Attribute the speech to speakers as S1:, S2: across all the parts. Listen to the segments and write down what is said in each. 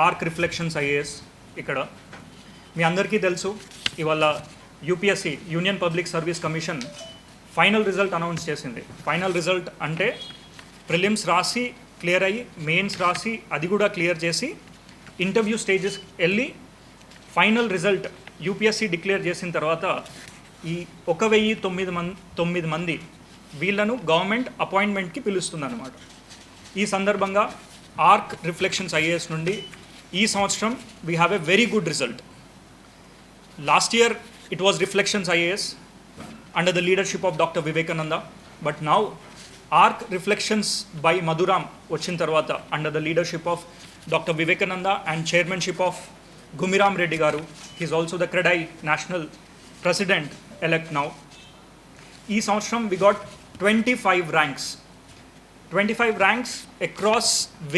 S1: Arc reflections IAS. ఇక్కడ మీ అందరికీ తెలుసు, ఇవాళ UPSC union public service commission final result announce చేసింది. ఫైనల్ రిజల్ట్ అంటే ప్రిలిమ్స్ రాసి క్లియర్ అయ్యి, మెయిన్స్ రాసి అది కూడా క్లియర్ చేసి, ఇంటర్వ్యూ స్టేజెస్ వెళ్ళి ఫైనల్ రిజల్ట్ యూపీఎస్సీ డిక్లేర్ చేసిన తర్వాత ఈ 1009 మంది వీళ్ళను గవర్నమెంట్ అపాయింట్మెంట్కి పిలుస్తుంది అన్నమాట. ఈ సందర్భంగా ఆర్క్ రిఫ్లెక్షన్స్ ఐఏఎస్ నుండి ఈ సంవత్సరం we have a very good result. Last year it was reflections IAS under the leadership of Dr. Vivekananda, but now ARC Reflections by Madhuram వచ్చిన తర్వాత under the leadership of Dr. Vivekananda and chairmanship of Gumiram Reddy garu. He is also the CREDAI national president elect now. ఈ సంవత్సరం we got 25 ranks across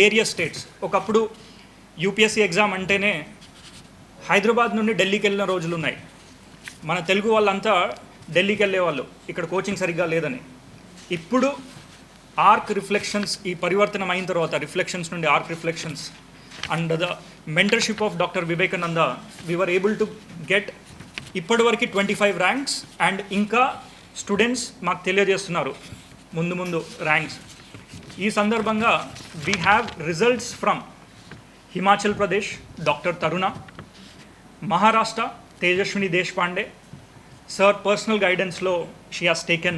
S1: various states. ఒకప్పుడు UPSC exam అంటేనే హైదరాబాద్ నుండి ఢిల్లీకి వెళ్ళిన రోజులు ఉన్నాయి. మన తెలుగు వాళ్ళంతా ఢిల్లీకి వెళ్ళేవాళ్ళు, ఇక్కడ కోచింగ్ సరిగ్గా లేదని. ఇప్పుడు ఆర్క్ రిఫ్లెక్షన్స్ ఈ పరివర్తనం అయిన తర్వాత రిఫ్లెక్షన్స్ నుండి arc reflections under the mentorship of doctor Vivekananda we were able to get ఇప్పటివరకు 25 ర్యాంక్స్. అండ్ ఇంకా స్టూడెంట్స్ మాకు తెలియజేస్తున్నారు ముందు ర్యాంక్స్. ఈ సందర్భంగా we have results from Himachal Pradesh doctor Taruna, Maharashtra Tejaswini Deshpande. Sir personal guidance lo she has taken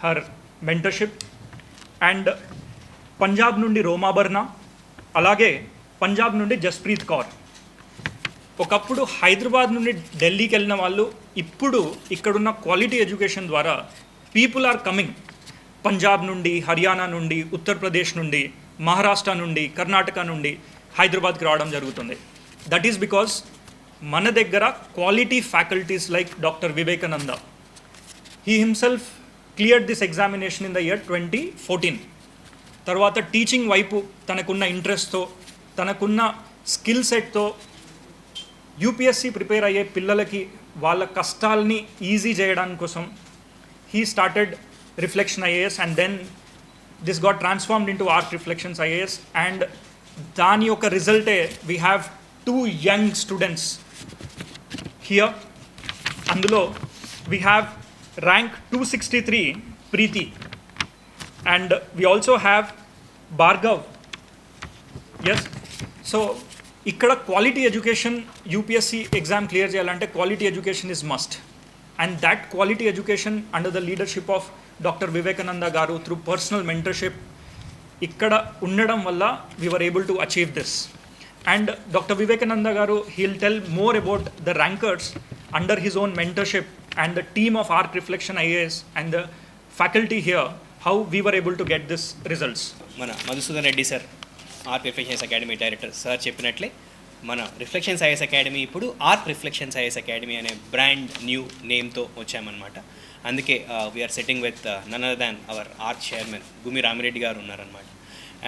S1: her mentorship. And Punjab నుండి రోమాబర్నా, అలాగే పంజాబ్ నుండి జస్ప్రీత్ కౌర్. ఒకప్పుడు హైదరాబాద్ నుండి ఢిల్లీకి వెళ్ళిన వాళ్ళు ఇప్పుడు ఇక్కడున్న క్వాలిటీ ఎడ్యుకేషన్ ద్వారా పీపుల్ ఆర్ కమింగ్. పంజాబ్ నుండి, హర్యానా నుండి, ఉత్తరప్రదేశ్ నుండి, మహారాష్ట్ర నుండి, కర్ణాటక నుండి హైదరాబాద్కి రావడం జరుగుతుంది. దట్ ఈస్ బికాస్ మన దగ్గర quality faculties like doctor Vivekananda. He himself cleared this examination in the year 2014. తర్వాత టీచింగ్ వైపు తనకున్న ఇంట్రెస్ట్తో, తనకున్న స్కిల్ సెట్తో యూపీఎస్సీ ప్రిపేర్ అయ్యే పిల్లలకి వాళ్ళ కష్టాలని ఈజీ చేయడానికి కోసం he started reflection IAS and then this got transformed into Arc reflections IAS. And దాని యొక్క రిజల్టే we have 2 young students here. అందులో we have rank 263 Preeti, and we also have Bhargav. Yes, so ఇక్కడ quality education UPSC exam clear చేయాలంటే quality education is must. And that quality education under the leadership of doctor Vivekananda garu through personal mentorship ఇక్కడ ఉండడం వల్ల we were able to achieve this. And Dr. Vivekananda garu, he'll tell more about the rankers under his own mentorship and the team of ARC Reflection IAS and the faculty here, how we were able to get this results.
S2: Mana Madhusudan Reddy sir, ARC Reflections Academy director sir చెప్పినట్లే మన reflections IAS academy ఇప్పుడు Arc reflections IAS academy అనే brand new నేమ్తో వచ్చామన్నమాట. అందుకే we're setting with nun other than our Arc chairman Gumi Ramireddy garu ఉన్నారనమాట.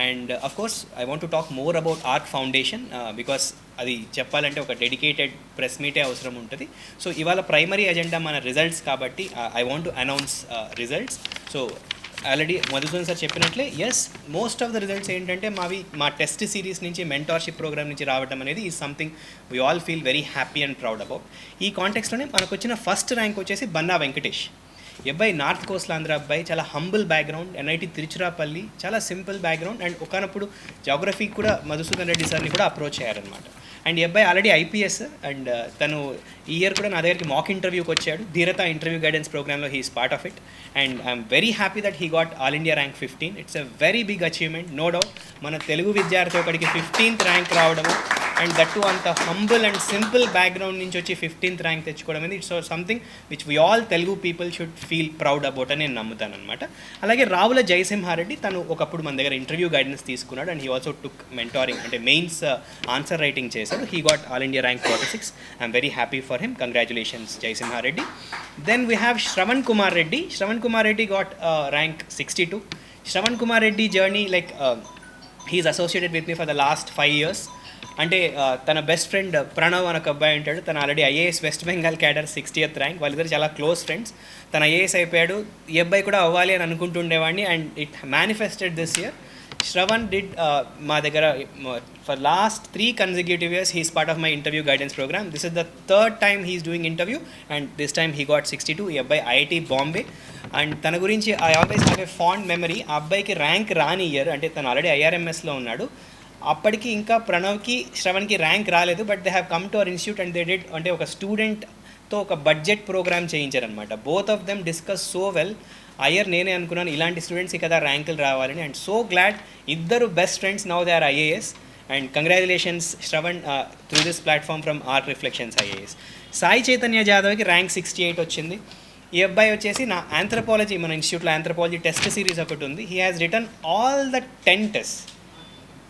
S2: And of course I want to talk more about Arc foundation because అది చెప్పాలంటే ఒక డెడికేటెడ్ ప్రెస్ మీటే అవసరం ఉంటుంది. సో ఇవాళ ప్రైమరీ ఎజెండా మన రిజల్ట్స్ కాబట్టి I want to announce results. So already Madhusudan sir చెప్పినట్లే yes, most of the results ఏంటంటే మా టెస్ట్ సిరీస్ నుంచి మెంటార్షిప్ ప్రోగ్రామ్ నుంచి రావడం అనేది is something we all feel very happy and proud about. ఈ కాంటెక్స్లోనే మనకు వచ్చిన ఫస్ట్ ర్యాంక్ వచ్చేసి బన్నా వెంకటేష్. ఈ అబ్బాయి నార్త్ కోస్ట్లో ఆంధ్ర అబ్బాయి, చాలా హంబుల్ బ్యాక్గ్రౌండ్, ఎన్ఐటి తిరుచిరాపల్లి, చాలా సింపుల్ బ్యాక్గ్రౌండ్. అండ్ ఒకనప్పుడు జాగ్రఫీకి కూడా మధుసూదన్ రెడ్డి సార్ని కూడా అప్రోచ్ అయ్యారనమాట. అండ్ ఈ అబ్బాయి ఆల్రెడీ ఐపీఎస్, అండ్ తను ఈ ఇయర్ కూడా నా దగ్గరికి మాక్ ఇంటర్వ్యూకి వచ్చాడు. ధీరత ఇంటర్వ్యూ గైడెన్స్ ప్రోగ్రామ్లో he is part of it. And I'm very happy that he got all India rank 15. It's a very big achievement, no doubt. మన తెలుగు విద్యార్థి ఒకడికి 15th ర్యాంక్ రావడము, అండ్ దట్ టు అంత హంబుల్ అండ్ సింపుల్ బ్యాక్గ్రౌండ్ నుంచి వచ్చి 15th ర్యాంక్ తెచ్చుకోవడం అనేది it's something which we all Telugu people should feel proud about అని నేను నమ్ముతాను అనమాట. అలాగే రావుల జయసింహారెడ్డి, తను ఒకప్పుడు మన దగ్గర ఇంటర్వ్యూ గైడెన్స్ తీసుకున్నాడు. And he also took mentoring, అంటే మెయిన్స్ ఆన్సర్ రైటింగ్ చేశాడు. He got all India rank 46. I'm very happy for him. Congratulations Jayasimha Reddy. Then we have Shravan Kumar Reddy. Shravan Kumar Reddy got rank 62. Shravan Kumar Reddy journey like he is associated with me for the last 5 years. అంటే తన best friend Pranav అని ఒక అబ్బాయి ఉంటాడు, తను already IAS west Bengal cadre 60th rank. వాళ్ళిద్దరు చాలా close friends. తను ఐఏఎస్ అయిపోయాడు, ఈ అబ్బాయి కూడా అవ్వాలి అని అనుకుంటుండేవాడిని. And it manifested this year. Shravan did మా దగ్గర for last 3 consecutive years he's part of my interview guidance program. This is the third time he's doing interview and this time he got 62. ఈ అబ్బాయి IIT Bombay and తన గురించి I always have a fond memory. ఆ అబ్బాయికి rank రాని year, అంటే తను already ఐఆర్ఎంఎస్లో ఉన్నాడు, అప్పటికి ఇంకా ప్రణవ్కి శ్రవణ్కి ర్యాంక్ రాలేదు. But they have come to our institute and they did, అంటే ఒక స్టూడెంట్తో ఒక బడ్జెట్ ప్రోగ్రామ్ చేయించారనమాట. Both of them discuss so well. అయ్యర్ నేనే అనుకున్నాను ఇలాంటి స్టూడెంట్స్కి కదా ర్యాంకులు రావాలని. అండ్ సో గ్లాడ్ ఇద్దరు best friends now they are IAS. And congratulations Shravan through this platform from art reflections IAS. Sai Chaitanya జాదవ్కి ర్యాంక్ 68 వచ్చింది. ఈ అబ్బాయి వచ్చేసి నా ఆంథ్రపాలజీ, మన ఇన్స్టిట్యూట్లో ఆంథ్రపాలజీ టెస్ట్ సిరీస్ ఒకటి ఉంది. He has written all the 10 test.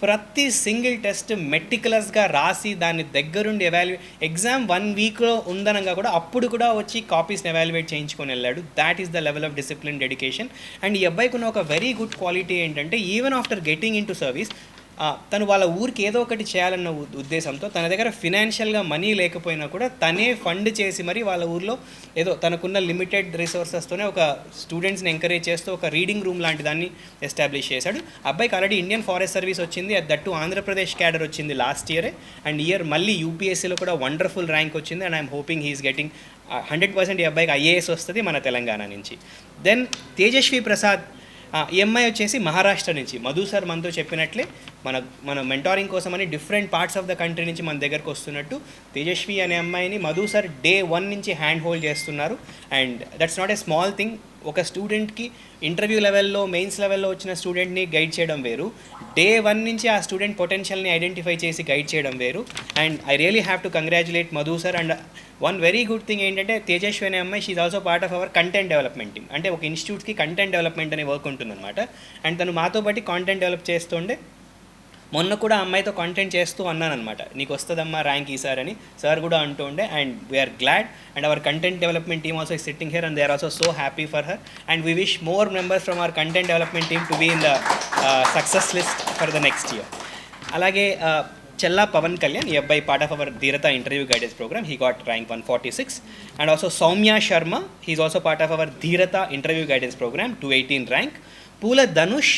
S2: ప్రతి సింగిల్ టెస్ట్ మెటికులస్గా రాసి దాన్ని దగ్గరుండి ఎగ్జామ్ 1 వీక్లో ఉందనగా కూడా అప్పుడు కూడా వచ్చి కాపీస్ని ఎవాల్యుయేట్ చేయించుకొని వెళ్ళాడు. That is the level of discipline, dedication. And ఈ అబ్బాయికి ఉన్న ఒక వెరీ గుడ్ క్వాలిటీ ఏంటంటే even after getting in to service తను వాళ్ళ ఊరికి ఏదో ఒకటి చేయాలన్న ఉద్దేశంతో తన దగ్గర ఫినాన్షియల్గా మనీ లేకపోయినా కూడా తనే ఫండ్ చేసి మరి వాళ్ళ ఊర్లో ఏదో తనకున్న లిమిటెడ్ రిసోర్సెస్తోనే ఒక స్టూడెంట్స్ని ఎంకరేజ్ చేస్తూ ఒక రీడింగ్ రూమ్ లాంటి దాన్ని ఎస్టాబ్లిష్ చేశాడు. అబ్బాయికి ఆల్రెడీ ఇండియన్ ఫారెస్ట్ సర్వీస్ వచ్చింది, దట్టు ఆంధ్రప్రదేశ్ క్యాడర్ వచ్చింది లాస్ట్ ఇయరే. అండ్ ఇయర్ మళ్ళీ యూపీఎస్సీలో కూడా వండర్ఫుల్ ర్యాంక్ వచ్చింది. And I'm hoping he's getting 100% ఈ అబ్బాయికి ఐఏఎస్ వస్తుంది మన తెలంగాణ నుంచి. దెన్ తేజస్వి ప్రసాద్, ఈ అమ్మాయి వచ్చేసి మహారాష్ట్ర నుంచి. మధు సార్ మనతో చెప్పినట్లే మన మెంటారింగ్ కోసమని different parts of the country నుంచి మన దగ్గరకు వస్తున్నట్టు తేజస్వి అనే అమ్మాయిని మధు సార్ డే 1 నుంచి హ్యాండ్ హోల్డ్ చేస్తున్నారు. And that's not a small thing. ఒక స్టూడెంట్కి ఇంటర్వ్యూ లెవెల్లో, మెయిన్స్ లెవెల్లో వచ్చిన స్టూడెంట్ని గైడ్ చేయడం వేరు, డే 1 నుంచి ఆ స్టూడెంట్ పొటెన్షియల్ని ఐడెంటిఫై చేసి గైడ్ చేయడం వేరు. And I really have to congratulate Madhu sir. And one very good thing ఏంటంటే తేజస్వి అనే అమ్మాయి she is also part of our content development team. అంటే ఒక ఇన్స్టిట్యూట్కి కంటెంట్ డెవలప్మెంట్ అనే వర్క్ ఉంటుందన్నమాట. అండ్ తను మాతో పాటు కాంటెంట్ డెవలప్ చేస్తుండే. మొన్న కూడా అమ్మాయితో కాంటెంట్ చేస్తూ అన్నానమాట, నీకు వస్తుందమ్మా ర్యాంక్ ఈసారి అని సార్ కూడా అంటూ ఉండే. And we're glad. And our content development team also is sitting here and they are also so happy for her. And we wish more members from our content development team to be in the success list for the next year. అలాగే చెల్లా పవన్ కళ్యాణ్, ఈ అబ్బాయి part of our Dheeratha interview guidance programme. He got rank 146. And also Soumya Sharma, he's also part of our Dheeratha interview guidance programme, 218 rank. Poola Dhanush,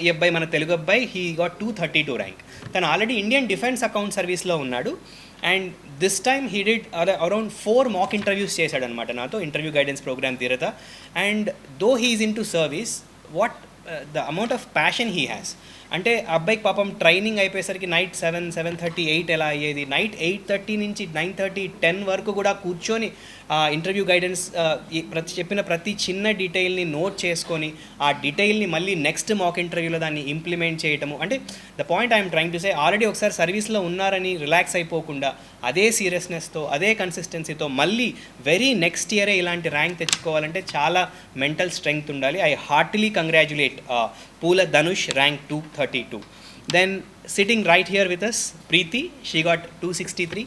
S2: ఈ అబ్బాయి మన తెలుగు అబ్బాయి, he got 232 rank. తను already Indian defence account సర్వీస్లో ఉన్నాడు. And this time he did around 4 mock interviews చేశాడనమాట నాతో, interview guidance programme Dheeratha. And though he's into service, what the amount of passion he has. అంటే అబ్బాయికి పాపం training అయిపోయేసరికి night 7, 7:30, 8 ఎలా అయ్యేది. నైట్ 8:30 నుంచి 9:30, 10 వరకు కూడా కూర్చొని ఇంటర్వ్యూ గైడెన్స్ చెప్పిన ప్రతి చిన్న డీటెయిల్ని నోట్ చేసుకొని ఆ డీటెయిల్ని మళ్ళీ నెక్స్ట్ మాక్ ఇంటర్వ్యూలో దాన్ని ఇంప్లిమెంట్ చేయటము. అంటే the point I'm trying to say, already ఒకసారి సర్వీస్లో ఉన్నారని రిలాక్స్ అయిపోకుండా అదే సీరియస్నెస్తో, అదే కన్సిస్టెన్సీతో మళ్ళీ వెరీ నెక్స్ట్ ఇయరే ఇలాంటి ర్యాంక్ తెచ్చుకోవాలంటే చాలా మెంటల్ స్ట్రెంగ్త్ ఉండాలి. ఐ హార్ట్లీ కంగ్రాచులేట్ పూల Dhanush, rank 232. Then sitting right here with us, Preeti, she got 263.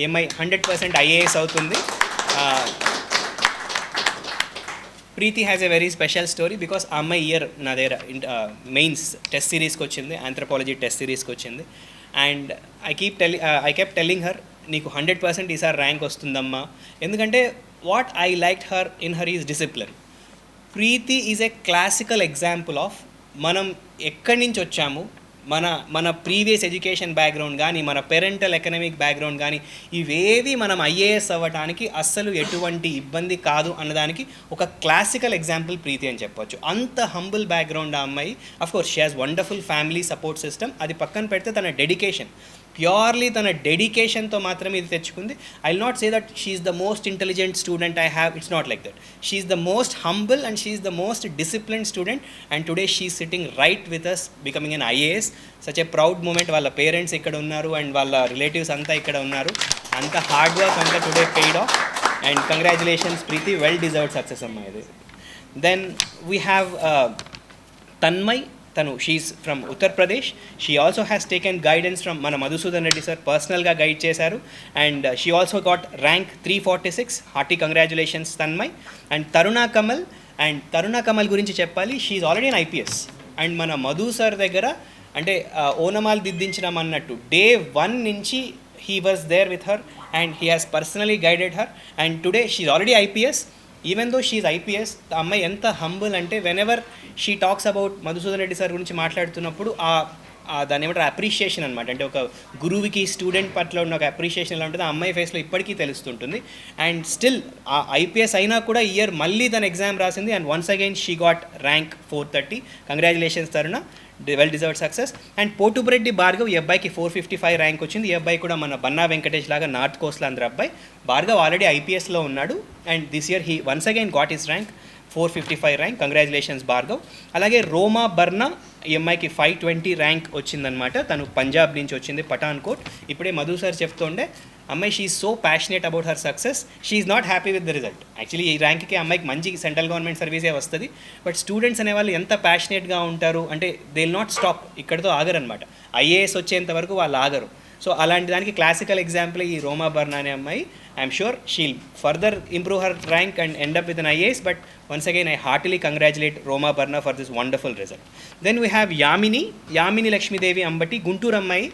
S2: EMI 100% IAS అవుతుంది. Preethi has a very special story because ఆ అమ్మాయి ఇయర్ నా దగ్గర మెయిన్స్ టెస్ట్ సిరీస్కి వచ్చింది, ఆంథ్రపాలజీ టెస్ట్ సిరీస్కి వచ్చింది. And I kept telling her, నీకు 100% ఈసారి ర్యాంక్ వస్తుందమ్మా. ఎందుకంటే what I like her in her is discipline. Preeti is a classical example of మనం ఎక్కడి నుంచి వచ్చాము, మన ప్రీవియస్ ఎడ్యుకేషన్ బ్యాక్గ్రౌండ్ కానీ, మన పేరెంటల్ ఎకనామిక్ బ్యాక్గ్రౌండ్ కానీ, ఇవేవి మనం ఐఏఎస్ అవ్వడానికి అస్సలు ఎటువంటి ఇబ్బంది కాదు అన్నదానికి ఒక క్లాసికల్ ఎగ్జాంపుల్ ప్రీతి అని చెప్పొచ్చు. అంత హంబుల్ బ్యాక్గ్రౌండ్ ఆ అమ్మాయి. Of course she has wonderful family support system. అది పక్కన పెడితే తన డెడికేషన్, ప్యూర్లీ తన డెడికేషన్తో మాత్రమే ఇది తెచ్చుకుంది. I will not say that she is the most intelligent student I have, it's not like that. She is the most humble and she is the most disciplined student. And today she is sitting right with us, becoming an IAS. Such a proud moment. వాళ్ళ parents ఇక్కడ ఉన్నారు and వాళ్ళ relatives అంతా ఇక్కడ ఉన్నారు. అంత hard work అంతా today paid off. And congratulations Preeti, well deserved success అమ్మా ఇది. Then we have Tanmay. తను she's from Uttar Pradesh. She also has taken guidance from మన మధుసూదన్ రెడ్డి సార్, పర్సనల్గా గైడ్ చేశారు. And she also got rank 346. Hearty congratulations Tanmay. And Taruna Kamal. And Taruna Kamal గురించి చెప్పాలి, she's already an IPS. And మన Madhu sir దగ్గర అంటే ఓనమాలు దిద్దించడం అన్నట్టు డే 1 నుంచి he was there with her and he has personally guided her. And today she is already IPS. Even though she is IPS, అమ్మాయి ఎంత హంబుల్ అంటే whenever she talks about Madhusudan Reddy sir గురించి మాట్లాడుతున్నప్పుడు దాన్ని ఏమంటారు అప్రిషియేషన్ అనమాట. అంటే ఒక గురువుకి స్టూడెంట్ పట్ల ఉన్న ఒక అప్రిషియేషన్ ఎలా ఉంటుంది ఆ అమ్మాయి ఫేస్లో ఇప్పటికీ తెలుస్తుంటుంది. అండ్ స్టిల్ ఆ ఐపీఎస్ అయినా కూడా ఇయర్ మళ్ళీ తన ఎగ్జామ్ రాసింది and once again she got rank 430. Congratulations Taruna, well deserved success. And Potubareddy Bhargav, ఈ అబ్బాయికి 455 ర్యాంక్ వచ్చింది. ఈ అబ్బాయి కూడా మన బన్నా వెంకటేష్ లాగా నార్త్ కోస్ట్లో అందరు అబ్బాయి. భార్గవ్ ఆల్రెడీ ఐపీఎస్లో ఉన్నాడు and this year he once again got his rank 455 rank. Congratulations Bhargav. అలాగే రోమా బర్నా, ఈ అమ్మాయికి 520 ర్యాంక్ వచ్చిందనమాట. తను పంజాబ్ నుంచి వచ్చింది, పఠాన్కోట్. ఇప్పుడే మధు సార్ చెప్తుండే అమ్మాయి she is so passionate about her success, she is not happy with the result. Actually ఈ ర్యాంక్కి అమ్మాయికి మంచి సెంట్రల్ గవర్నమెంట్ సర్వీసే వస్తుంది. బట్ స్టూడెంట్స్ అనేవాళ్ళు ఎంత ప్యాషనేట్గా ఉంటారు అంటే దే విల్ నాట్ స్టాప్, ఇక్కడితో ఆగరనమాట. ఐఏఎస్ వచ్చేంత వరకు వాళ్ళు ఆగరు. సో అలాంటి దానికి క్లాసికల్ ఎగ్జాంపుల్ ఈ రోమా బర్నా అనే అమ్మాయి. I'm sure she'll further improve her rank and end up with an IAS. But once again I heartily congratulate Roma Barna for this wonderful result. Then we have Yamini Lakshmidevi Ambati, Guntur అమ్మాయి,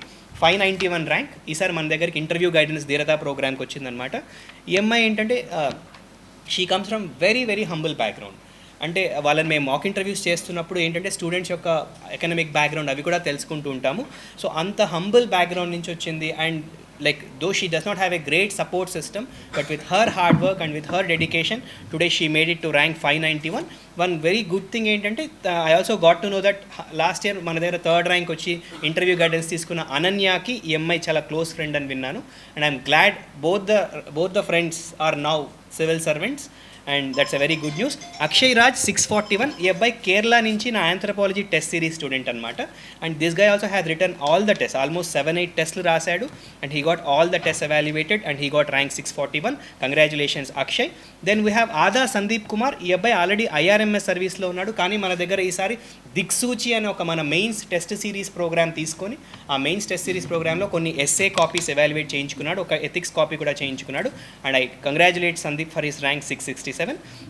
S2: 591 ర్యాంక్. ఈసారి మన దగ్గరికి ఇంటర్వ్యూ గైడెన్స్ ధీరతా ప్రోగ్రామ్కి వచ్చిందనమాట. ఈ అమ్మాయి ఏంటంటే she comes from very very humble background. అంటే వాళ్ళని మేము మాక్ ఇంటర్వ్యూస్ చేస్తున్నప్పుడు ఏంటంటే స్టూడెంట్స్ యొక్క ఎకనామిక్ బ్యాక్గ్రౌండ్ అవి కూడా తెలుసుకుంటూ ఉంటాము. సో అంత హంబుల్ బ్యాక్గ్రౌండ్ నుంచి వచ్చింది. And like though she does not have a great support system, but with her hard work and with her dedication, today she made it to rank 591. One very good thing ఏంటంటే I also got to know that last year మన దగ్గర 3rd rank వచ్చి interview guidance తీసుకున్న అనన్యకి ఈ అమ్మాయి చాలా close friend అని విన్నాను. And I'm glad both the friends are now civil servants and that's a very good news. Akshay Raj 641, ఈ అబ్బాయి కేరళ నుంచి నా ఆంథ్రోపాలజీ టెస్ట్ సిరీస్ స్టూడెంట్ అనమాట. And this guy also has written all the test, almost 7-8 టెస్ట్లు రాశాడు and he got all the test evaluated and he got rank 641. Congratulations Akshay. Then we have ఆదా సందీప్ కుమార్, ఈ అబ్బాయి ఆల్రెడీ ఐఆర్ఎంఎస్ సర్వీస్లో ఉన్నాడు. కానీ మన దగ్గర ఈసారి దిక్సూచి అనే ఒక మన మెయిన్స్ టెస్ట్ సిరీస్ ప్రోగ్రామ్ తీసుకొని ఆ మెయిన్స్ టెస్ట్ సిరీస్ ప్రోగ్రాంలో కొన్ని ఎస్ఏ కాపీస్ ఎవాల్యుయేట్ చేయించుకున్నాడు, ఒక ఎథిక్స్ కాపీ కూడా చేయించుకున్నాడు. And I congratulate Sandeep for his rank 667.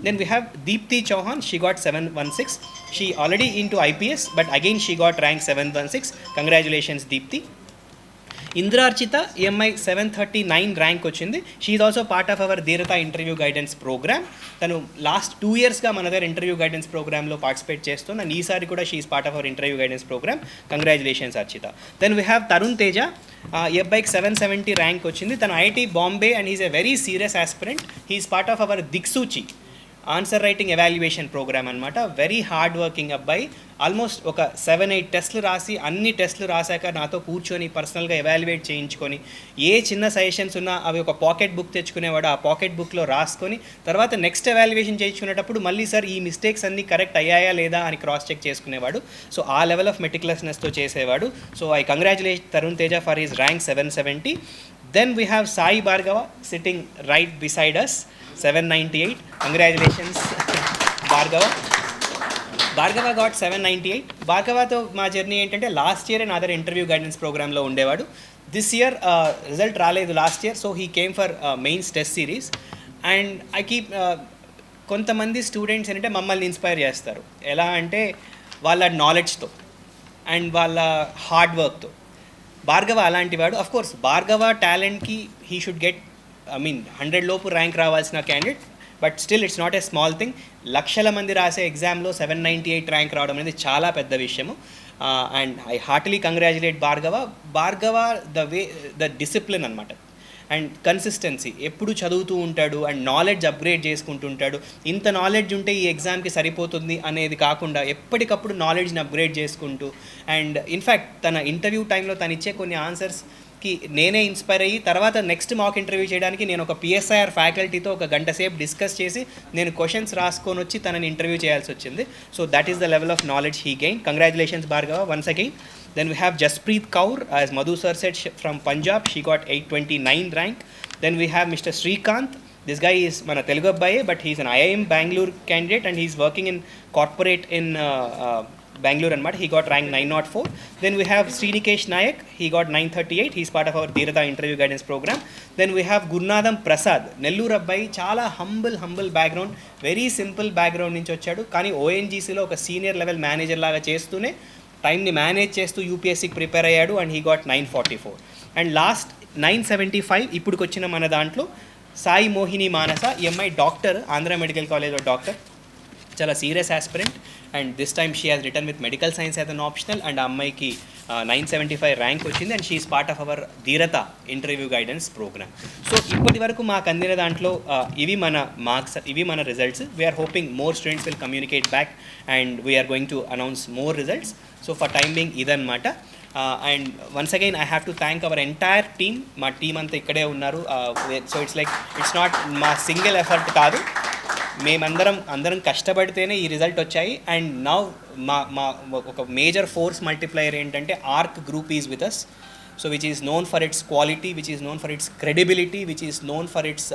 S2: Then we have Deepthi Chauhan, she got 716. She already into IPS, but again she got rank 716. Congratulations Deepthi. Indra Archita, EMI 739 rank వచ్చింది. She is also part of our Dheerata interview guidance program. తను last 2 yearsగా మన దగ్గర interview guidance ప్రోగ్రామ్లో participate చేస్తుంది and ఈసారి కూడా she is part of our interview guidance programme. Congratulations Architha. Then we have Tarun Teja, ఈ అబ్బాయికి 770 ర్యాంక్ వచ్చింది. తను IIT Bombay and he's a very serious aspirant. He's part of our Dikshuchi answer writing evaluation programme అనమాట. Very hard working అబ్బాయి. Almost ఒక 7-8 టెస్ట్లు రాసి అన్ని టెస్ట్లు రాశాక నాతో కూర్చొని పర్సనల్గా ఎవాల్యుయేట్ చేయించుకొని ఏ చిన్న సజెషన్స్ ఉన్నా అవి ఒక పాకెట్ బుక్ తెచ్చుకునేవాడు. ఆ పాకెట్ బుక్లో రాసుకొని తర్వాత నెక్స్ట్ ఎవాల్యుయేషన్ చేయించుకునేటప్పుడు మళ్ళీ సార్ ఈ మిస్టేక్స్ అన్నీ కరెక్ట్ అయ్యాయా లేదా అని క్రాస్ చెక్ చేసుకునేవాడు. సో ఆ లెవెల్ ఆఫ్ మెటిక్యులస్నెస్తో చేసేవాడు. So I congratulate Tarun Teja for his rank 770. Then we have Sai Bhargava sitting right beside us, 798. Congratulations Bhargava. Bhargava got 798. Bhargavaతో మా జర్నీ ఏంటంటే లాస్ట్ ఇయర్ నా దగ్గర ఇంటర్వ్యూ గైడెన్స్ ప్రోగ్రాంలో ఉండేవాడు. దిస్ ఇయర్ రిజల్ట్ రాలేదు last year, so he came for mains test series. And I keep కొంతమంది students ఏంటంటే మమ్మల్ని ఇన్స్పైర్ చేస్తారు. ఎలా అంటే వాళ్ళ నాలెడ్జ్తో అండ్ వాళ్ళ హార్డ్ వర్క్తో. భార్గవ అలాంటి వాడు. అఫ్ కోర్స్ భార్గవ టాలెంట్కి హీ షుడ్ గెట్ 100 లోపు ర్యాంక్ రావాల్సిన candidate. But still it's not a small thing. లక్షల మంది రాసే ఎగ్జామ్లో 798 ర్యాంక్ రావడం అనేది చాలా పెద్ద విషయము. And I heartily congratulate Bhargava the discipline అనమాట అండ్ కన్సిస్టెన్సీ. ఎప్పుడు చదువుతూ ఉంటాడు అండ్ నాలెడ్జ్ అప్గ్రేడ్ చేసుకుంటుంటాడు. ఇంత నాలెడ్జ్ ఉంటే ఈ ఎగ్జామ్కి సరిపోతుంది అనేది కాకుండా ఎప్పటికప్పుడు నాలెడ్జ్ని అప్గ్రేడ్ చేసుకుంటూ అండ్ ఇన్ఫ్యాక్ట్ తన ఇంటర్వ్యూ టైంలో తను ఇచ్చే కొన్ని ఆన్సర్స్కి నేనే ఇన్స్పైర్ అయ్యి తర్వాత నెక్స్ట్ మాక్ ఇంటర్వ్యూ చేయడానికి నేను ఒక పిఎస్ఐఆర్ ఫ్యాకల్టీతో ఒక గంట సేపు డిస్కస్ చేసి నేను క్వశ్చన్స్ రాసుకొని వచ్చి తనని ఇంటర్వ్యూ చేయాల్సి వచ్చింది. So that is the level of knowledge he gain. Congratulations Bhargava once again. Then we have Jaspreet Kaur, as Madhu sir said, from Punjab. She got 829 rank. Then we have Mr. Srikanth. This guy is mana Telugu abbaye, but he's an IIM Bangalore candidate and he's working in corporate in Bangalore and he got rank 904. Then we have Srinikesh Nayak. He got 938. He's part of our Dheerata interview guidance program. Then we have Gurnadam Prasad. Nellore abbayi chala humble background, very simple background nunchi vachadu. Kani ONGC lo oka senior level manager laga chestune టైంని manage చేస్తూ యూపీఎస్సీకి prepare అయ్యాడు and he got 944. And last 975 ఇప్పుడుకి వచ్చిన మన దాంట్లో సాయి మోహిని మానస, ఈ అమ్మాయి doctor, Andhra medical కాలేజ్లో డాక్టర్. చాలా serious aspirant and this time she has return with medical science as an optional and ఆ అమ్మాయికి 975 ర్యాంక్ వచ్చింది and she's part of our Dheeratha interview guidance programme. So ఇప్పటి వరకు మాకు అందిన దాంట్లో ఇవి మన మార్క్స్, ఇవి మన results. We're hoping more students will communicate back and we're going to announce more results. So for time being ఇదన్నమాట. And once again I have to thank our entire team. మా టీం అంతా ఇక్కడే ఉన్నారు. So it's not మా single effort కాదు, మేమందరం కష్టపడితేనే ఈ రిజల్ట్ వచ్చాయి. అండ్ నౌ మా ఒక మేజర్ ఫోర్స్ మల్టిప్లయర్ ఏంటంటే Arc group is with us. So which is known for its quality, which is known for its credibility, which is known for its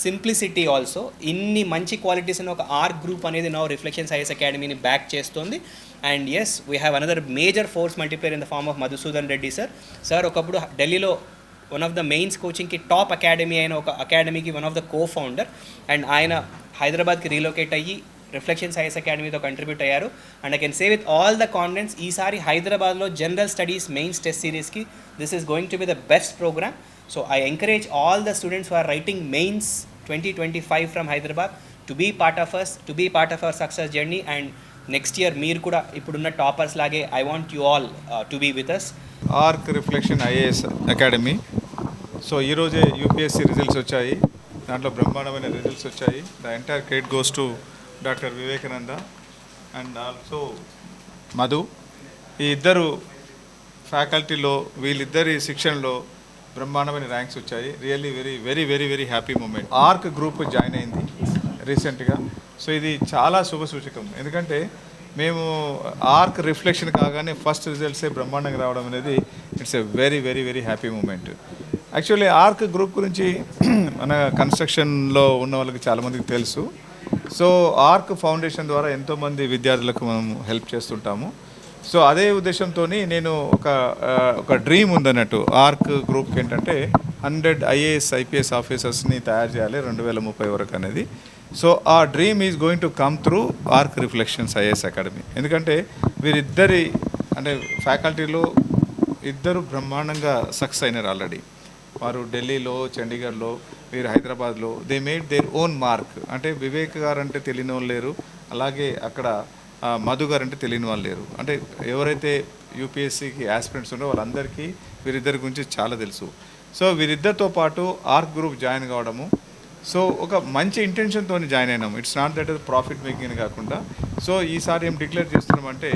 S2: simplicity also. ఇన్ని మంచి qualities అని ఒక Arc group అనేది now reflections IAS అకాడమీని back చేస్తుంది. And yes, we have another major force multiplier in the form of Madhusudan Reddy sir ఒకప్పుడు ఢిల్లీలో one of the mains కోచింగ్కి టాప్ అకాడమీ అయిన ఒక అకాడమీకి one of the co-founder. And ఆయన హైదరాబాద్కి రీలొకేట్ అయ్యి రిఫ్లెక్షన్స్ ఐఎస్ అకాడమీతో కంట్రిబ్యూట్ అయ్యారు. And I can say with all the confidence, ఈసారి హైదరాబాద్లో జనరల్ స్టడీస్ మెయిన్స్ టెస్ట్ సిరీస్కి this is going to be the best programme. So I encourage all the students who are writing mains 2025 from Hyderabad to be part of us, to be part of our success journey. And next year మీరు కూడా ఇప్పుడున్న toppers లాగే I want you all to be with us.
S3: Arc reflection IAS academy. So ఈరోజే UPSC results వచ్చాయి, దాంట్లో బ్రహ్మాండమైన results వచ్చాయి. The entire credit goes to doctor Vivekananda and also Madhu. ఈ ఇద్దరు ఫ్యాకల్టీలో, వీళ్ళిద్దరి శిక్షణలో బ్రహ్మాండమైన ర్యాంక్స్ వచ్చాయి. Really very very very very happy moment. Arc group join అయింది రీసెంట్గా. సో ఇది చాలా శుభసూచకం, ఎందుకంటే మేము ఆర్క్ రిఫ్లెక్షన్ కాగానే ఫస్ట్ రిజల్ట్సే బ్రహ్మాండంగా రావడం అనేది it's a very very very happy moment. Actually Arc group గురించి మన కన్స్ట్రక్షన్లో ఉన్న వాళ్ళకి చాలామందికి తెలుసు. సో ఆర్క్ ఫౌండేషన్ ద్వారా ఎంతోమంది విద్యార్థులకు మనం హెల్ప్ చేస్తుంటాము. సో అదే ఉద్దేశంతో నేను ఒక డ్రీమ్ ఉందన్నట్టు ఆర్క్ గ్రూప్కి, ఏంటంటే 100 ఐఏఎస్ ఐపీఎస్ ఆఫీసర్స్ని తయారు చేయాలి 2030 వరకు అనేది. సో ఆ dream is going to come through arc reflections IAS academy. ఎందుకంటే వీరిద్దరి అంటే ఫ్యాకల్టీలో ఇద్దరు బ్రహ్మాండంగా సక్సెస్ అయినారు ఆల్రెడీ. వారు ఢిల్లీలో, చండీగఢ్లో, వీరు హైదరాబాద్లో they made their own mark. అంటే వివేక్ గారు అంటే తెలియని వాళ్ళు లేరు, అలాగే అక్కడ మధు గారు అంటే తెలియని వాళ్ళు లేరు. అంటే ఎవరైతే యూపీఎస్సీకి ఆస్పిరెంట్స్ ఉన్నారో వాళ్ళందరికీ వీరిద్దరి గురించి చాలా తెలుసు. సో వీరిద్దరితో పాటు ఆర్క్ గ్రూప్ జాయిన్ కావడము, సో ఒక మంచి ఇంటెన్షన్తో జాయిన్ అయినాము. It's not that profit making కాకుండా. సో ఈసారి ఏం డిక్లేర్ చేస్తున్నామంటే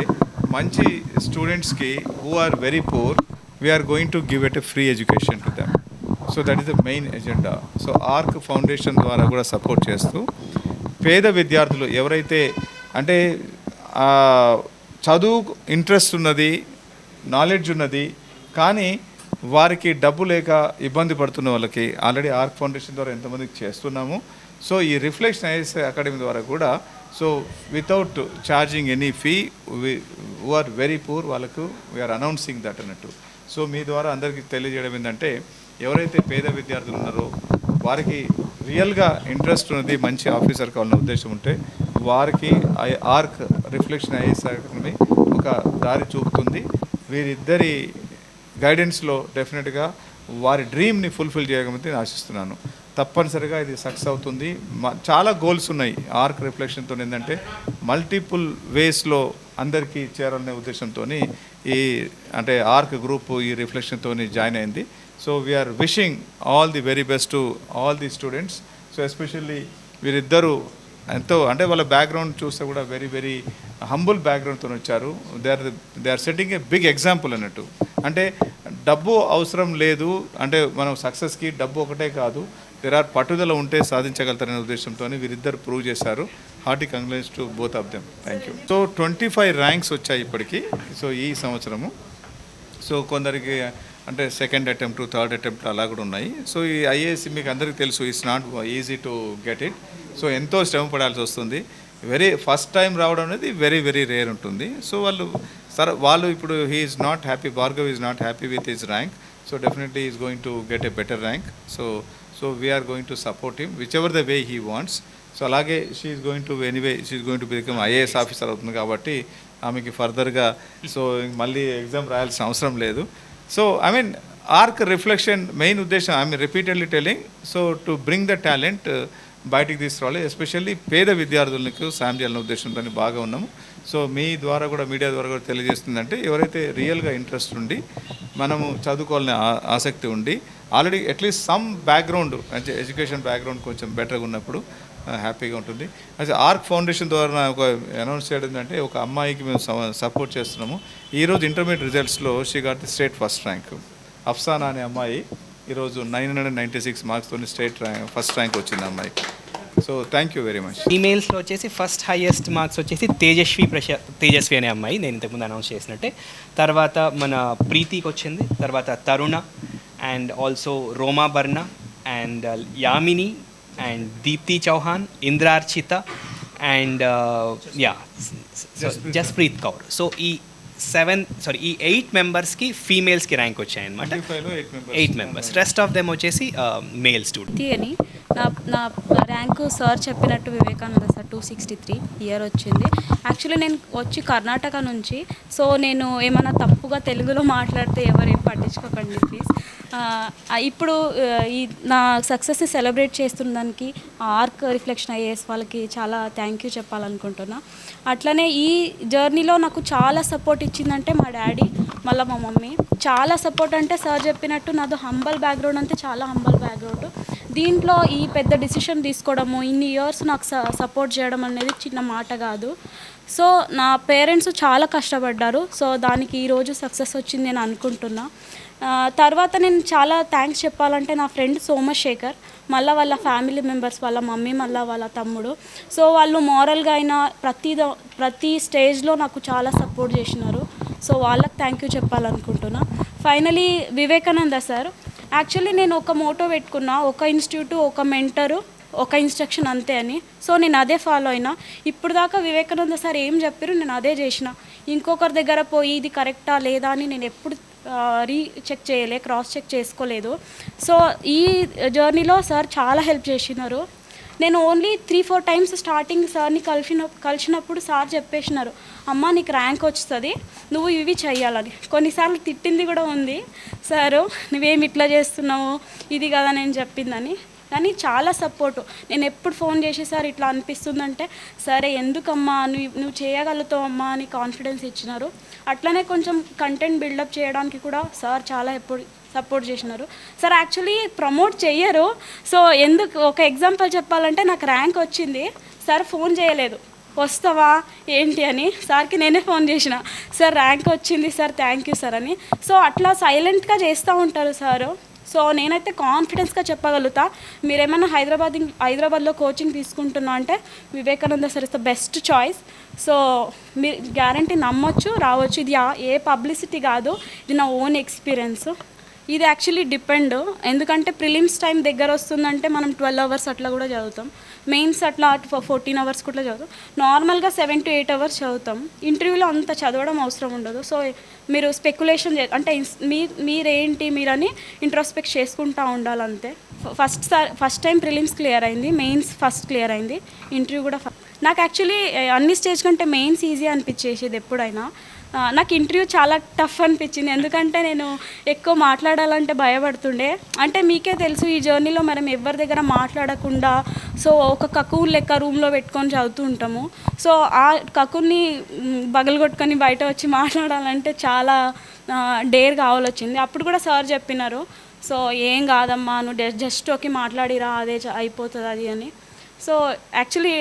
S3: మంచి స్టూడెంట్స్కి who are very poor, we're going to give at a free education to them. So that is the main agenda. So Arc foundation ద్వారా కూడా support చేస్తూ పేద విద్యార్థులు ఎవరైతే అంటే చదువు ఇంట్రెస్ట్ ఉన్నది, నాలెడ్జ్ ఉన్నది, కానీ వారికి డబ్బు లేక ఇబ్బంది పడుతున్న వాళ్ళకి ఆల్రెడీ ఆర్క్ ఫౌండేషన్ ద్వారా ఎంతమందికి చేస్తున్నాము. సో ఈ రిఫ్లెక్షన్ ఐఏఎస్ అకాడమీ ద్వారా కూడా so without charging any fee, who are very poor వాళ్ళకు వీఆర్ అనౌన్సింగ్ దట్ అన్నట్టు. సో మీ ద్వారా అందరికీ తెలియజేయడం ఏంటంటే ఎవరైతే పేద విద్యార్థులు ఉన్నారో వారికి రియల్గా ఇంట్రెస్ట్ ఉన్నది, మంచి ఆఫీసర్ కావాలన్న ఉద్దేశం ఉంటే వారికి ఆర్క్ రిఫ్లెక్షన్ ఐఏఎస్ అకాడమీ ఒక దారి చూపుతుంది. వీరిద్దరి గైడెన్స్లో డెఫినెట్గా వారి డ్రీమ్ని ఫుల్ఫిల్ చేయగలిగితే నేను ఆశిస్తున్నాను. తప్పనిసరిగా ఇది సక్సెస్ అవుతుంది. చాలా గోల్స్ ఉన్నాయి ఆర్క్ రిఫ్లెక్షన్తో, ఏంటంటే మల్టిపుల్ వేస్లో అందరికీ చేరాలనే ఉద్దేశంతో ఈ అంటే ఆర్క్ గ్రూప్ ఈ రిఫ్లెక్షన్తో జాయిన్ అయింది. So we are wishing all the very best to all the students. So especially వీరిద్దరూ ఎంతో అంటే వాళ్ళ బ్యాక్గ్రౌండ్ చూస్తే కూడా వెరీ వెరీ హంబుల్ బ్యాక్గ్రౌండ్తో వచ్చారు. They are setting a big example అన్నట్టు. అంటే డబ్బు అవసరం లేదు, అంటే మనం సక్సెస్కి డబ్బు ఒకటే కాదు, దేర్ ఆర్ పట్టుదల ఉంటే సాధించగలుగుతారనే ఉద్దేశంతో వీరిద్దరు ప్రూవ్ చేశారు. Hearty congratulations to both of them. Thank you. So 25 ranks వచ్చాయి ఇప్పటికీ. సో ఈ సంవత్సరము సో కొందరికి అంటే సెకండ్ అటెంప్ట్, థర్డ్ అటెంప్ట్ అలా కూడా ఉన్నాయి. సో ఈ ఐఏఎస్ మీకు అందరికీ తెలుసు, it's not easy to get it. So ఎంతో శ్రమ పడాల్సి వస్తుంది. ఫస్ట్ టైం రావడం అనేది వెరీ వెరీ రేర్ ఉంటుంది. సో వాళ్ళు ఇప్పుడు he's not happy, Bhargav is not happy with his rank. So definitely is going to get a better rank. So we're going to support him whichever the way he wants. So అలాగే she's going to anyway she's going to become IAS officer అవుతుంది కాబట్టి ఆమెకి ఫర్దర్గా so మళ్ళీ exam రాయాల్సిన అవసరం లేదు. So I mean Arc reflection main ఉద్దేశం, I mean repeatedly telling, so to bring the talent బయటికి తీసుకురావాలి. ఎస్పెషల్లీ పేద విద్యార్థులకు సాయం చేయాలనే ఉద్దేశంతో బాగా ఉన్నాము. సో మీ ద్వారా కూడా, మీడియా ద్వారా కూడా తెలియజేస్తుందంటే, ఎవరైతే రియల్గా ఇంట్రెస్ట్ ఉండి మనము చదువుకోవాలనే ఆసక్తి ఉండి ఆల్రెడీ అట్లీస్ట్ సమ్ బ్యాక్గ్రౌండ్, అంటే ఎడ్యుకేషన్ బ్యాక్గ్రౌండ్ కొంచెం బెటర్గా ఉన్నప్పుడు హ్యాపీగా ఉంటుంది. అయితే ఆర్క్ ఫౌండేషన్ ద్వారా ఒక అనౌన్స్ చేయడం ఏంటంటే, ఒక అమ్మాయికి మేము సపోర్ట్ చేస్తున్నాము. ఈరోజు ఇంటర్మీడియట్ రిజల్ట్స్లో she got the state first rank. అఫ్సానా అనే అమ్మాయి ఈరోజు 996 మార్క్స్తో స్టేట్ ర్యాంక్ ఫస్ట్ ర్యాంక్ వచ్చింది అమ్మాయికి. So thank you very much.
S2: ఈమెయిల్స్లో వచ్చేసి ఫస్ట్ హైయెస్ట్ మార్క్స్ వచ్చేసి తేజస్వి అనే అమ్మాయి, నేను ఇంతకుముందు అనౌన్స్ చేసినట్టే. తర్వాత మన ప్రీతికి వచ్చింది, తర్వాత Taruna, and also Roma Barna, and Yamini, and Deepti Chauhan, Indrarchitha, and Jaspreet Kaur. So ఈ 8 మెంబర్స్కి ఫీమేల్స్కి ర్యాంక్ వచ్చాయన్నమాట. 8 మెంబర్స్, రెస్ట్ ఆఫ్ దెమ్ వచ్చేసి మేల్ స్టూడెంట్
S4: అని నా ర్యాంకు సార్ చెప్పినట్టు వివేకానంద సార్ 263 ఇయర్ వచ్చింది. యాక్చువల్లీ నేను వచ్చి కర్ణాటక నుంచి. సో నేను ఏమైనా తప్పుగా తెలుగులో మాట్లాడితే ఎవరేం పట్టించుకోకండి ప్లీజ్. ఇప్పుడు ఈ నా సక్సెస్ని సెలబ్రేట్ చేస్తున్నందుకు ఆర్క్ రిఫ్లెక్షన్ ఐఏఎస్ వాళ్ళకి చాలా థ్యాంక్ యూ చెప్పాలనుకుంటున్నా. అట్లనే ఈ జర్నీలో నాకు చాలా సపోర్ట్ ఇచ్చిందంటే మా డాడీ, మళ్ళీ మా మమ్మీ. చాలా సపోర్ట్ అంటే సార్ చెప్పినట్టు నాది హంబల్ బ్యాక్గ్రౌండ్, అంటే చాలా హంబల్ బ్యాక్గ్రౌండ్. దీంట్లో ఈ పెద్ద డిసిషన్ తీసుకోవడము, ఇన్ని ఇయర్స్ నాకు సపోర్ట్ చేయడం అనేది చిన్న మాట కాదు. సో నా పేరెంట్స్ చాలా కష్టపడ్డారు. సో దానికి ఈరోజు సక్సెస్ వచ్చింది నేను అనుకుంటున్నా. తర్వాత నేను చాలా థ్యాంక్స్ చెప్పాలంటే నా ఫ్రెండ్ సోమశేఖర్, మళ్ళీ వాళ్ళ ఫ్యామిలీ మెంబర్స్, వాళ్ళ మమ్మీ, మళ్ళీ వాళ్ళ తమ్ముడు. సో వాళ్ళు మోరల్గా అయినా ప్రతి స్టేజ్లో నాకు చాలా సపోర్ట్ చేసినారు. సో వాళ్ళకి థ్యాంక్ యూ చెప్పాలనుకుంటున్నా. ఫైనలీ వివేకానంద సార్, యాక్చువల్లీ నేను ఒక మోటో పెట్టుకున్నా, ఒక ఇన్స్టిట్యూట్, ఒక మెంటరు, ఒక ఇన్స్ట్రక్షన్ అంతే అని. సో నేను అదే ఫాలో అయినా. ఇప్పుడు దాకా వివేకానంద సార్ ఏం చెప్పారు నేను అదే చేసిన. ఇంకొకరి దగ్గర పోయి ఇది కరెక్టా లేదా అని నేను ఎప్పుడు రీచెక్ చేయలే, క్రాస్ చెక్ చేసుకోలేదు. సో ఈ జర్నీలో సార్ చాలా హెల్ప్ చేసినారు. నేను ఓన్లీ 3-4 టైమ్స్ స్టార్టింగ్ సార్ని కలిసినప్పుడు సార్ చెప్పేసినారు, అమ్మ నీకు ర్యాంక్ వస్తుంది, నువ్వు ఇవి చెయ్యాలని. కొన్నిసార్లు తిట్టింది కూడా ఉంది సారు, నువ్వేమి ఇట్లా చేస్తున్నావు, ఇది కదా నేను చెప్పిందని. కానీ చాలా సపోర్టు. నేను ఎప్పుడు ఫోన్ చేసి సార్ ఇట్లా అనిపిస్తుందంటే, సరే ఎందుకమ్మా నువ్వు చేయగలుగుతావు అమ్మా అని కాన్ఫిడెన్స్ ఇచ్చినారు. అట్లనే కొంచెం కంటెంట్ బిల్డప్ చేయడానికి కూడా సార్ చాలా సపోర్ట్ చేసినారు. సార్ యాక్చువల్లీ ప్రమోట్ చెయ్యరు. సో ఎందుకు ఒక ఎగ్జాంపుల్ చెప్పాలంటే, నాకు ర్యాంక్ వచ్చింది, సార్ ఫోన్ చేయలేదు వస్తావా ఏంటి అని. సార్కి నేనే ఫోన్ చేసిన, సార్ ర్యాంక్ వచ్చింది సార్, థ్యాంక్ యూ సార్ అని. సో అట్లా సైలెంట్గా చేస్తూ ఉంటారు సారు. సో నేనైతే కాన్ఫిడెన్స్గా చెప్పగలుగుతా, మీరేమైనా హైదరాబాద్లో కోచింగ్ తీసుకుంటున్నా అంటే Vivekananda sir is the best choice. So మీరు గ్యారంటీ నమ్మొచ్చు, రావచ్చు. ఇది ఏ పబ్లిసిటీ కాదు, ఇది నా ఓన్ ఎక్స్పీరియన్స్. ఇది యాక్చువల్లీ డిపెండ్, ఎందుకంటే ప్రిలిమ్స్ టైం దగ్గర వస్తుందంటే మనం 12 అవర్స్ అట్లా కూడా చదువుతాం, మెయిన్స్ అట్లా 14 అవర్స్ కూడా చదువుతాం, నార్మల్గా 7 to 8 అవర్స్ చదువుతాం. ఇంటర్వ్యూలో అంత చదవడం అవసరం ఉండదు. సో మీరు స్పెక్యులేషన్ అంటే మీరేంటి మీరని ఇంట్రోస్పెక్ట్ చేసుకుంటూ ఉండాలంతే. ఫస్ట్ టైం ప్రిలిమ్స్ క్లియర్ అయింది, మెయిన్స్ ఫస్ట్ క్లియర్ అయింది, ఇంటర్వ్యూ కూడా నాకు యాక్చువల్లీ అన్ని స్టేజ్ కంటే మెయిన్స్ ఈజీ అనిపించేసేది ఎప్పుడైనా. నాకు ఇంటర్వ్యూ చాలా టఫ్ అనిపించింది, ఎందుకంటే నేను ఎక్కువ మాట్లాడాలంటే భయపడుతుండే. అంటే మీకే తెలుసు ఈ జర్నీలో మనం ఎవరి దగ్గర మాట్లాడకుండా సో ఒక కకూన్ లెక్క రూమ్లో పెట్టుకొని చదువుతూ ఉంటాము. సో ఆ కకూన్ని బగలగొట్టుకొని బయట వచ్చి మాట్లాడాలంటే చాలా డేర్ కావాల్సి వచ్చింది. అప్పుడు కూడా సార్ చెప్పినారు, సో ఏం కాదమ్మా నువ్వు జస్ట్ ఓకే మాట్లాడిరా, అదే అయిపోతుంది అది అని. సో యాక్చువల్లీ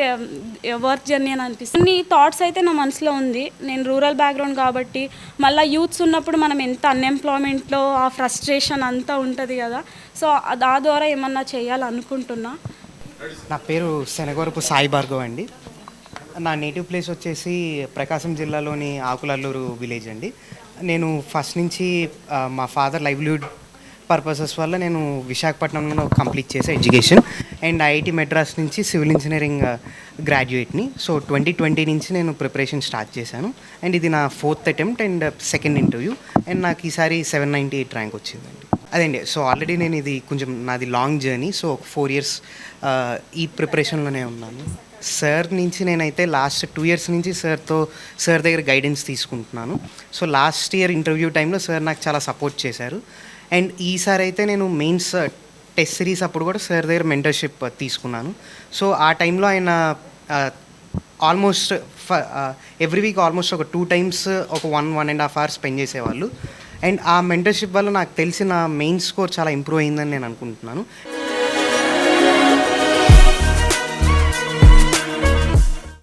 S4: వర్క్ జర్నీ అని అనిపిస్తుంది. ఈ థాట్స్ అయితే నా మనసులో ఉంది. నేను రూరల్ బ్యాక్గ్రౌండ్ కాబట్టి, మళ్ళీ యూత్స్ ఉన్నప్పుడు మనం ఎంత అన్ఎంప్లాయ్మెంట్లో ఆ ఫ్రస్ట్రేషన్ అంతా ఉంటుంది కదా. సో ఆ ద్వారా ఏమన్నా చేయాలనుకుంటున్నా.
S5: నా పేరు శనగవరపు సాయి భార్గవ్ అండి. నా నేటివ్ ప్లేస్ వచ్చేసి ప్రకాశం జిల్లాలోని ఆకులల్లూరు విలేజ్ అండి. నేను ఫస్ట్ నుంచి మా ఫాదర్ లైవ్లీహుడ్ పర్పసెస్ వల్ల నేను విశాఖపట్నంలో కంప్లీట్ చేసే ఎడ్యుకేషన్, అండ్ ఐఐటి మెడ్రాస్ నుంచి సివిల్ ఇంజనీరింగ్ గ్రాడ్యుయేట్ని. సో 2020 నుంచి నేను ప్రిపరేషన్ స్టార్ట్ చేశాను, అండ్ ఇది నా 4th attempt and 2nd interview, and నాకు ఈసారి 798 ర్యాంక్ వచ్చిందండి. అదండి. సో ఆల్రెడీ నేను ఇది కొంచెం నాది లాంగ్ జర్నీ, సో 4 years ఈ ప్రిపరేషన్లోనే ఉన్నాను. సార్ నుంచి నేనైతే లాస్ట్ 2 years నుంచి సార్ దగ్గర గైడెన్స్ తీసుకుంటున్నాను. సో లాస్ట్ ఇయర్ ఇంటర్వ్యూ టైంలో సార్ నాకు చాలా సపోర్ట్ చేశారు. అండ్ ఈసారి అయితే నేను మెయిన్స్ టెస్ట్ సిరీస్ అప్పుడు కూడా సార్ దగ్గర మెంటర్షిప్ తీసుకున్నాను. సో ఆ టైంలో ఆయన ఆల్మోస్ట్ ఎవ్రీ వీక్ ఆల్మోస్ట్ ఒక 2 times ఒక 1.5 hours స్పెండ్ చేసేవాళ్ళు. అండ్ ఆ మెంటర్షిప్ వల్ల నాకు తెలిసిన మెయిన్ స్కోర్ చాలా ఇంప్రూవ్ అయిందని నేను అనుకుంటున్నాను.